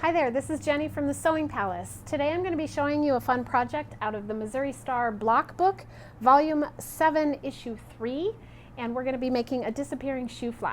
Hi there, this is Jenny from the Sewing Palace. Today I'm going to be showing you a fun project out of the Missouri Star Block Book, Volume 7, Issue 3, and we're going to be making a disappearing shoe fly.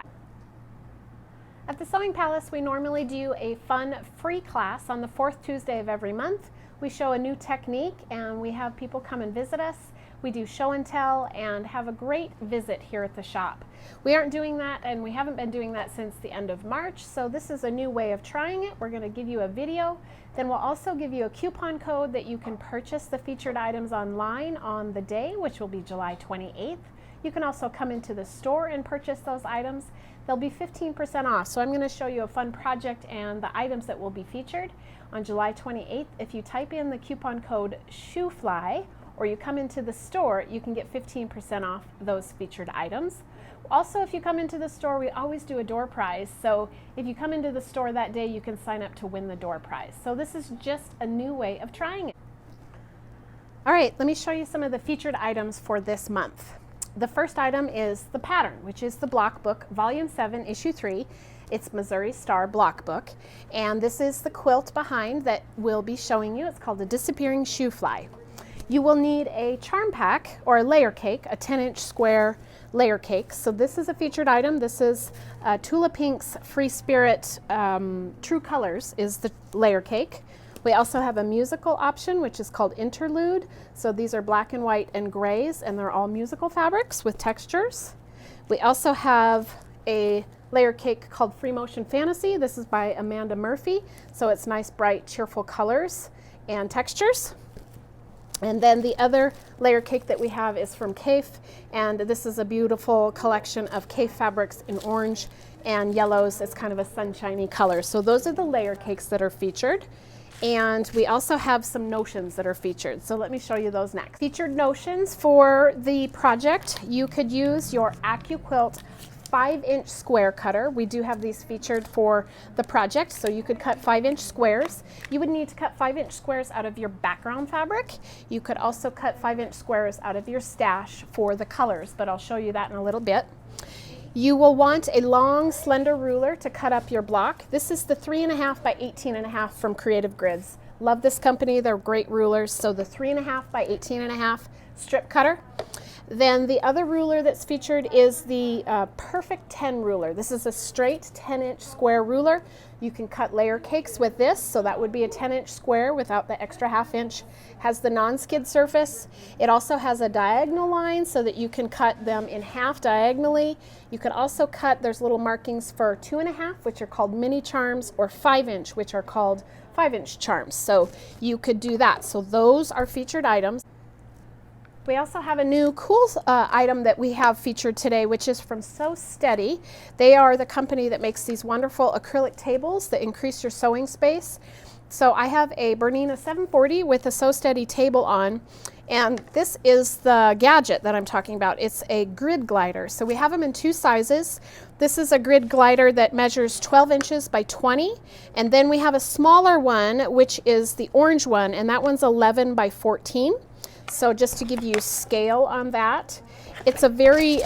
At the Sewing Palace, we normally do a fun free class on the fourth Tuesday of every month. We show a new technique and we have people come and visit us. We do show and tell and have a great visit here at the shop. We aren't doing that, and we haven't been doing that since the end of March, so this is a new way of trying it. We're going to give you a video, then we'll also give you a coupon code that you can purchase the featured items online on the day, which will be July 28th. You can also come into the store and purchase those items. They'll be 15% off, so I'm going to show you a fun project and the items that will be featured on July 28th. If you type in the coupon code SHOOFLY, or you come into the store, you can get 15% off those featured items. Also, if you come into the store, we always do a door prize. So if you come into the store that day, you can sign up to win the door prize. So this is just a new way of trying it. All right, let me show you some of the featured items for this month. The first item is the pattern, which is the Block Book, Volume 7, Issue 3. It's Missouri Star Block Book. And this is the quilt behind that we'll be showing you. It's called the Disappearing Shoofly. You will need a charm pack or a layer cake, a 10-inch square layer cake. So this is a featured item. This is Tula Pink's Free Spirit True Colors is the layer cake. We also have a musical option, which is called Interlude. So these are black and white and grays, and they're all musical fabrics with textures. We also have a layer cake called Free Motion Fantasy. This is by Amanda Murphy. So it's nice, bright, cheerful colors and textures. And then the other layer cake that we have is from Kaffe, and this is a beautiful collection of Kaffe fabrics in orange and yellows. It's kind of a sunshiny color. So those are the layer cakes that are featured. And we also have some notions that are featured. So let me show you those next. Featured notions for the project. You could use your AccuQuilt 5-inch square cutter. We do have these featured for the project, so you could cut 5-inch squares. You would need to cut 5-inch squares out of your background fabric. You could also cut 5-inch squares out of your stash for the colors, but I'll show you that in a little bit. You will want a long, slender ruler to cut up your block. This is the 3.5 by 18.5 from Creative Grids. Love this company, they're great rulers. So the 3.5 by 18.5 strip cutter. Then the other ruler that's featured is the Perfect 10 ruler. This is a straight 10-inch square ruler. You can cut layer cakes with this, so that would be a 10-inch square without the extra half-inch. Has the non-skid surface. It also has a diagonal line so that you can cut them in half diagonally. You can also cut, there's little markings for 2.5, which are called mini charms, or 5-inch, which are called 5-inch charms. So you could do that. So those are featured items. We also have a new cool item that we have featured today, which is from Sew Steady. They are the company that makes these wonderful acrylic tables that increase your sewing space. So I have a Bernina 740 with a Sew Steady table on, and this is the gadget that I'm talking about. It's a grid glider. So we have them in two sizes. This is a grid glider that measures 12 inches by 20, and then we have a smaller one, which is the orange one, and that one's 11 by 14. So just to give you scale on that, it's a very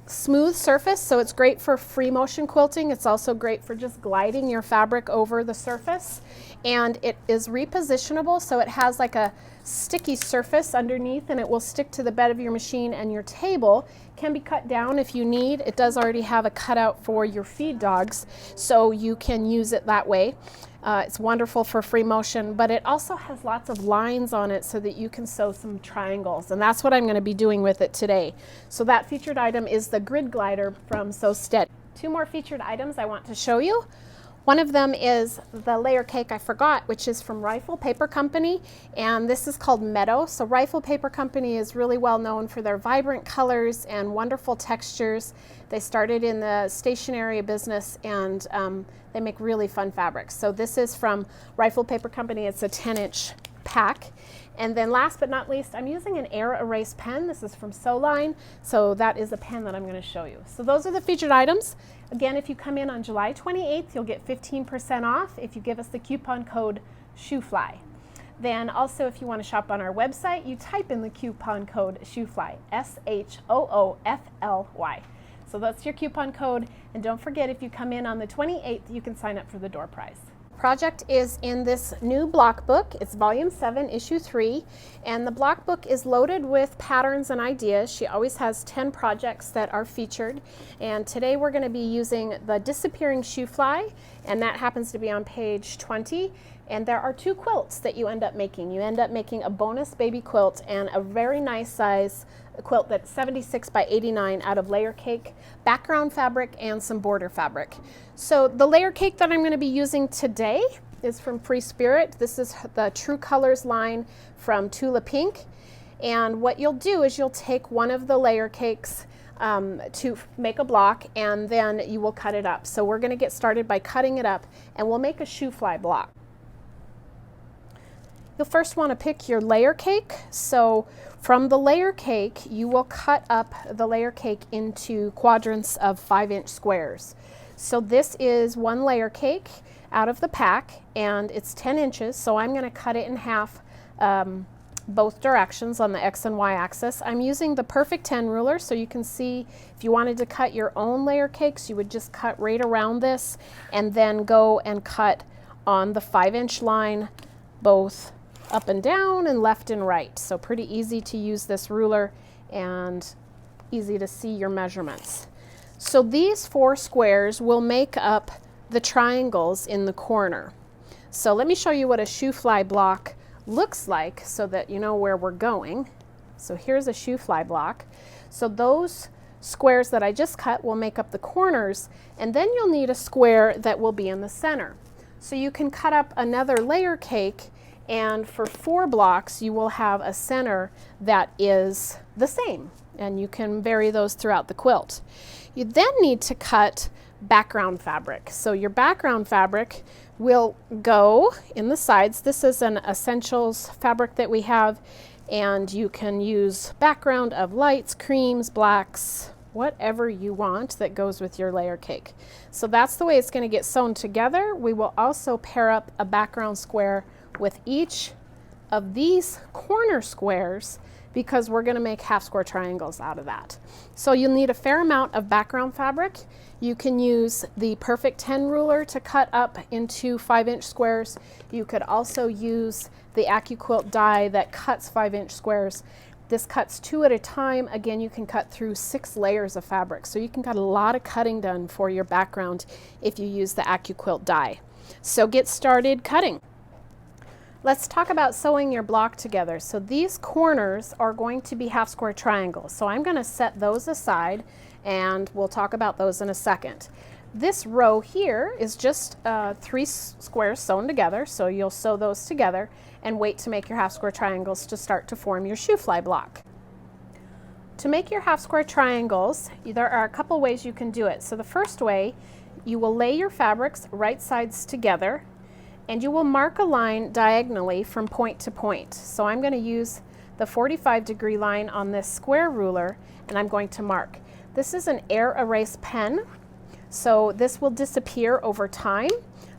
smooth surface, so it's great for free motion quilting. It's also great for just gliding your fabric over the surface. And it is repositionable, so it has like a sticky surface underneath, and it will stick to the bed of your machine, and your table can be cut down if you need. It does already have a cutout for your feed dogs, so you can use it that way. It's wonderful for free motion, but it also has lots of lines on it so that you can sew some triangles, and that's what I'm going to be doing with it today. So that featured item is the grid glider from Sew Steady. Two more featured items I want to show you. One of them is the layer cake I forgot, which is from Rifle Paper Company, and this is called Meadow. So Rifle Paper Company is really well known for their vibrant colors and wonderful textures. They started in the stationery business, and they make really fun fabrics. So this is from Rifle Paper Company. It's a 10-inch pack. And then last but not least, I'm using an air erase pen. This is from Sewline, so that is a pen that I'm going to show you. So those are the featured items. Again, if you come in on July 28th, you'll get 15% off if you give us the coupon code SHOOFLY. Then also, if you want to shop on our website, you type in the coupon code SHOOFLY, SHOOFLY. So that's your coupon code, and don't forget, if you come in on the 28th, you can sign up for the door prize. Project is in this new block book. It's volume 7, issue 3, and the block book is loaded with patterns and ideas. She always has 10 projects that are featured, and today we're going to be using the Disappearing Shoofly, and that happens to be on page 20. And there are 2 quilts that you end up making. You end up making a bonus baby quilt and a very nice size quilt that's 76 by 89 out of layer cake, background fabric, and some border fabric. So the layer cake that I'm going to be using today is from Free Spirit. This is the True Colors line from Tula Pink. And what you'll do is you'll take one of the layer cakes to make a block, and then you will cut it up. So we're going to get started by cutting it up, and we'll make a shoofly block. You'll first want to pick your layer cake. So from the layer cake, you will cut up the layer cake into quadrants of 5-inch squares. So this is one layer cake out of the pack, and it's 10 inches. So I'm going to cut it in half both directions on the X and Y axis. I'm using the Perfect 10 ruler, so you can see if you wanted to cut your own layer cakes, you would just cut right around this and then go and cut on the 5-inch line, both up and down and left and right. So pretty easy to use this ruler and easy to see your measurements. So these 4 squares will make up the triangles in the corner. So let me show you what a shoofly block looks like so that you know where we're going. So here's a shoofly block. So those squares that I just cut will make up the corners, and then you'll need a square that will be in the center. So you can cut up another layer cake, and for 4 blocks you will have a center that is the same, and you can vary those throughout the quilt. You then need to cut background fabric. So your background fabric will go in the sides. This is an essentials fabric that we have, and you can use background of lights, creams, blacks, whatever you want that goes with your layer cake. So that's the way it's going to get sewn together. We will also pair up a background square with each of these corner squares because we're going to make half square triangles out of that. So you'll need a fair amount of background fabric. You can use the Perfect 10 ruler to cut up into 5-inch squares. You could also use the AccuQuilt die that cuts 5-inch squares. This cuts 2 at a time. Again, you can cut through 6 layers of fabric, so you can get a lot of cutting done for your background if you use the AccuQuilt die. So get started cutting. Let's talk about sewing your block together. So these corners are going to be half square triangles. So I'm going to set those aside, and we'll talk about those in a second. This row here is just 3 squares sewn together. So you'll sew those together and wait to make your half square triangles to start to form your shoofly block. To make your half square triangles, there are a couple ways you can do it. So the first way, you will lay your fabrics right sides together, and you will mark a line diagonally from point to point. So I'm going to use the 45-degree line on this square ruler, and I'm going to mark. This is an air erase pen, so this will disappear over time.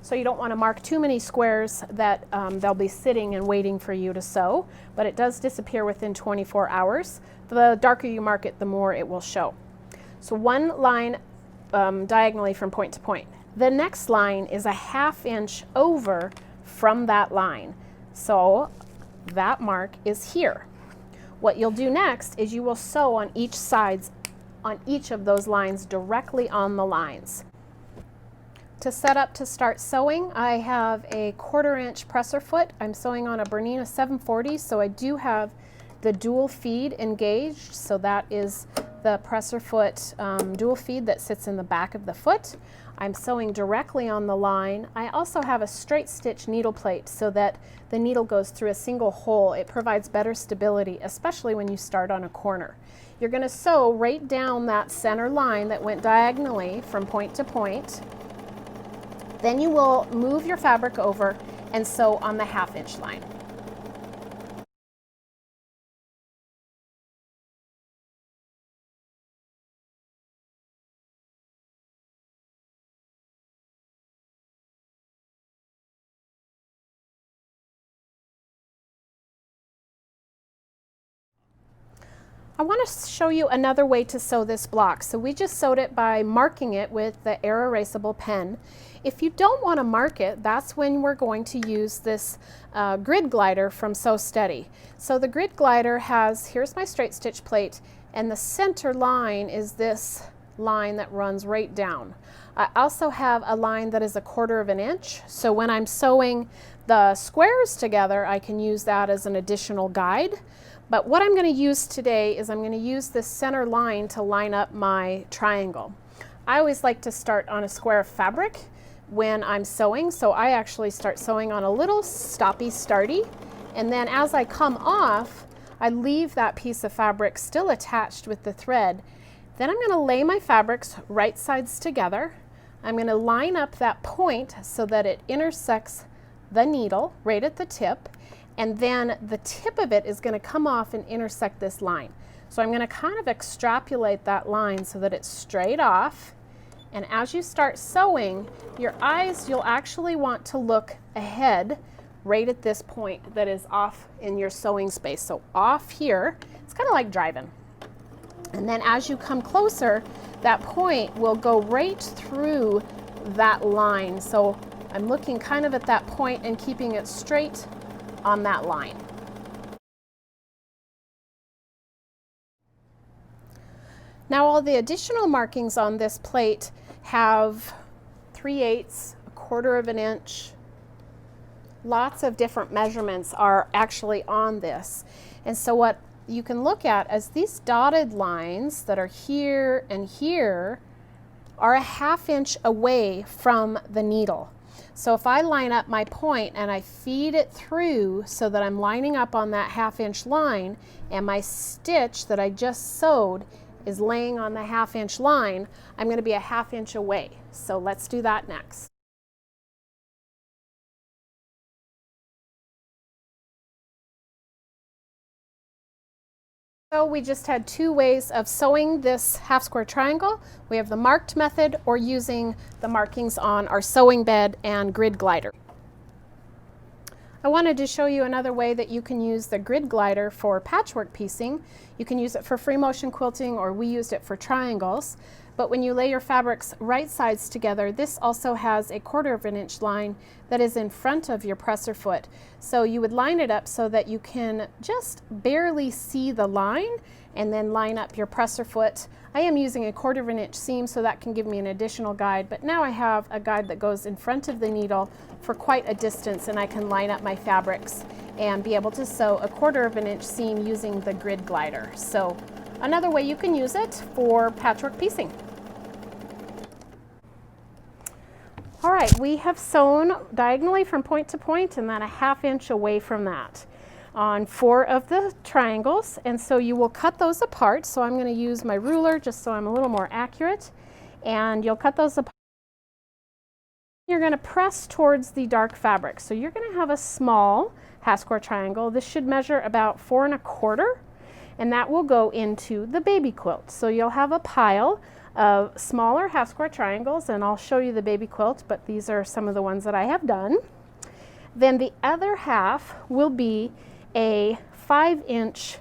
So you don't want to mark too many squares that they'll be sitting and waiting for you to sew, but it does disappear within 24 hours. The darker you mark it, the more it will show. So one line diagonally from point to point. The next line is a 1/2 inch over from that line. So that mark is here. What you'll do next is you will sew on each sides, on each of those lines directly on the lines. To set up to start sewing, I have a 1/4 inch presser foot. I'm sewing on a Bernina 740, so I do have the dual feed engaged. So that is the presser foot dual feed that sits in the back of the foot. I'm sewing directly on the line. I also have a straight stitch needle plate so that the needle goes through a single hole. It provides better stability, especially when you start on a corner. You're going to sew right down that center line that went diagonally from point to point. Then you will move your fabric over and sew on the 1/2 inch line. I want to show you another way to sew this block. So we just sewed it by marking it with the air erasable pen. If you don't want to mark it, that's when we're going to use this grid glider from Sew Steady. So the grid glider has, here's my straight stitch plate, and the center line is this line that runs right down. I also have a line that is 1/4 of an inch, so when I'm sewing the squares together, I can use that as an additional guide. But what I'm going to use today is I'm going to use this center line to line up my triangle. I always like to start on a square of fabric when I'm sewing, so I actually start sewing on a little stoppy starty, and then as I come off, I leave that piece of fabric still attached with the thread. Then I'm going to lay my fabrics right sides together. I'm going to line up that point so that it intersects the needle right at the tip, and then the tip of it is going to come off and intersect this line. So I'm going to kind of extrapolate that line so that it's straight off, and as you start sewing, your eyes, you'll actually want to look ahead right at this point that is off in your sewing space. So off here, it's kind of like driving. And then as you come closer, that point will go right through that line. So I'm looking kind of at that point and keeping it straight on that line. Now all the additional markings on this plate have 3/8, 1/4 of an inch. Lots of different measurements are actually on this. And so what you can look at as these dotted lines that are here and here are 1/2 inch away from the needle. So if I line up my point and I feed it through so that I'm lining up on that 1/2 inch line, and my stitch that I just sewed is laying on the 1/2 inch line, I'm going to be 1/2 inch away. So let's do that next. So we just had 2 ways of sewing this half square triangle. We have the marked method or using the markings on our sewing bed and grid glider. I wanted to show you another way that you can use the grid glider for patchwork piecing. You can use it for free motion quilting, or we used it for triangles. But when you lay your fabrics right sides together, this also has 1/4 of an inch line that is in front of your presser foot. So you would line it up so that you can just barely see the line and then line up your presser foot. I am using 1/4 of an inch seam, so that can give me an additional guide, but now I have a guide that goes in front of the needle for quite a distance, and I can line up my fabrics and be able to sew 1/4 of an inch seam using the grid glider. So another way you can use it for patchwork piecing. All right, we have sewn diagonally from point to point and then 1/2 inch away from that on 4 of the triangles, and so you will cut those apart. So I'm going to use my ruler just so I'm a little more accurate, and you'll cut those apart. You're going to press towards the dark fabric. So you're going to have a small half square triangle. This should measure about 4 1/4, and that will go into the baby quilt. So you'll have a pile of smaller half square triangles, and I'll show you the baby quilt, but these are some of the ones that I have done. Then the other half will be a 5-inch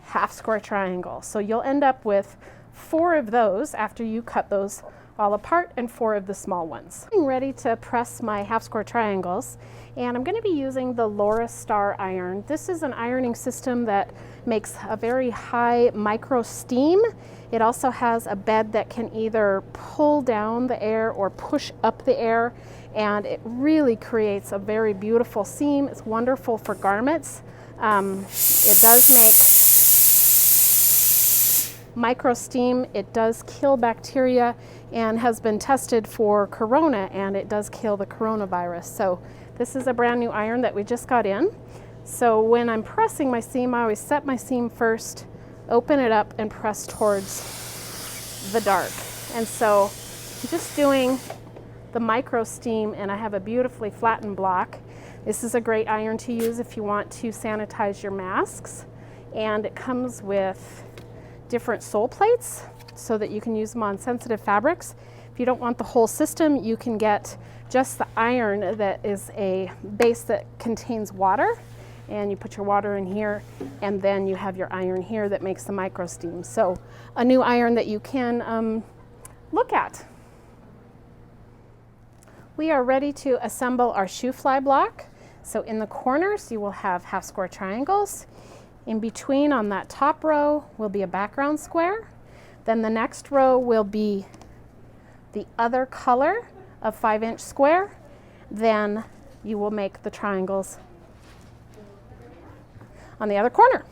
half square triangle. So you'll end up with 4 of those after you cut those all apart, and 4 of the small ones. I'm ready to press my half square triangles, and I'm going to be using the Missouri Star iron. This is an ironing system that makes a very high micro steam. It also has a bed that can either pull down the air or push up the air, and it really creates a very beautiful seam. It's wonderful for garments. It does make micro steam. It does kill bacteria and has been tested for corona, and it does kill the coronavirus. So this is a brand new iron that we just got in. So when I'm pressing my seam, I always set my seam first, open it up, and press towards the dark. And so I'm just doing the micro steam, and I have a beautifully flattened block. This is a great iron to use if you want to sanitize your masks, and it comes with different sole plates so that you can use them on sensitive fabrics. If you don't want the whole system, you can get just the iron that is a base that contains water, and you put your water in here, and then you have your iron here that makes the micro steam. So a new iron that you can look at. We are ready to assemble our shoofly block. So in the corners you will have half square triangles. In between on that top row will be a background square. Then the next row will be the other color of 5-inch square. Then you will make the triangles on the other corner.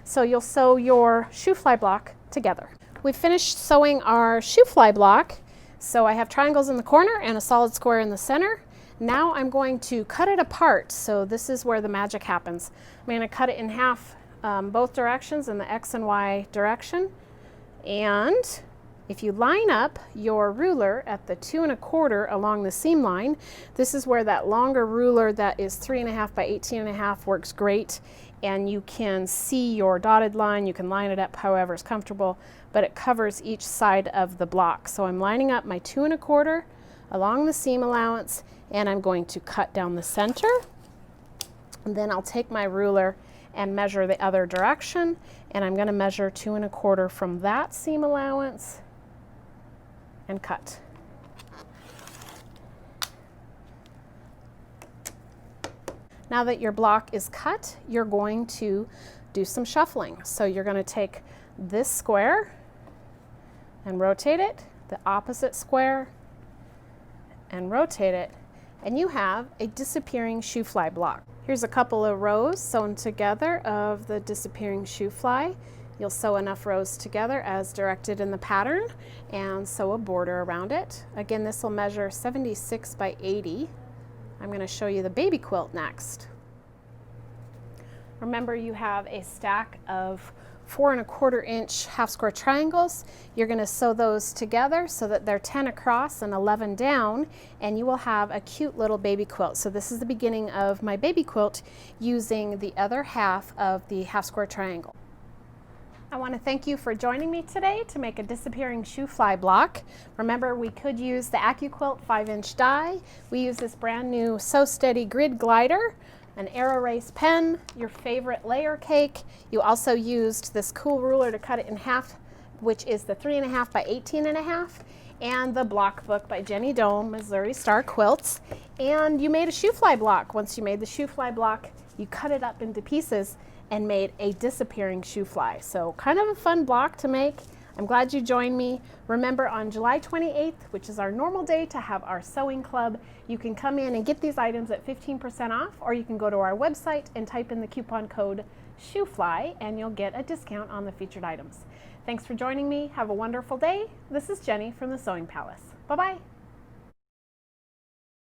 So you'll sew your shoofly block together. We've finished sewing our shoofly block. So I have triangles in the corner and a solid square in the center. Now I'm going to cut it apart. So this is where the magic happens. I'm going to cut it in half both directions in the X and Y direction. And if you line up your ruler at the 2 1/4 along the seam line, this is where that longer ruler that is 3.5 by 18.5 works great. And you can see your dotted line. You can line it up however is comfortable, but it covers each side of the block. So I'm lining up my 2 1/4 along the seam allowance, and I'm going to cut down the center. And then I'll take my ruler and measure the other direction, and I'm going to measure 2 1/4 from that seam allowance and cut. Now that your block is cut, you're going to do some shuffling. So you're going to take this square and rotate it, the opposite square and rotate it, and you have a disappearing shoofly block. Here's a couple of rows sewn together of the disappearing shoofly. You'll sew enough rows together as directed in the pattern and sew a border around it. Again, this will measure 76 by 80. I'm going to show you the baby quilt next. Remember, you have a stack of 4 1/4-inch half square triangles. You're going to sew those together so that they're 10 across and 11 down, and you will have a cute little baby quilt. So this is the beginning of my baby quilt using the other half of the half square triangle. I want to thank you for joining me today to make a disappearing shoofly block. Remember, we could use the AccuQuilt 5-inch die. We use this brand new Sew Steady grid glider, an AeroRace pen, your favorite layer cake. You also used this cool ruler to cut it in half, which is the 3.5 by 18.5, and the block book by Jenny Dome, Missouri Star Quilts. And you made a shoofly block. Once you made the shoofly block, you cut it up into pieces and made a disappearing shoofly. So kind of a fun block to make. I'm glad you joined me. Remember, on July 28th, which is our normal day to have our sewing club, you can come in and get these items at 15% off, or you can go to our website and type in the coupon code SHOOFLY and you'll get a discount on the featured items. Thanks for joining me. Have a wonderful day. This is Jenny from the Sewing Palace. Bye-bye.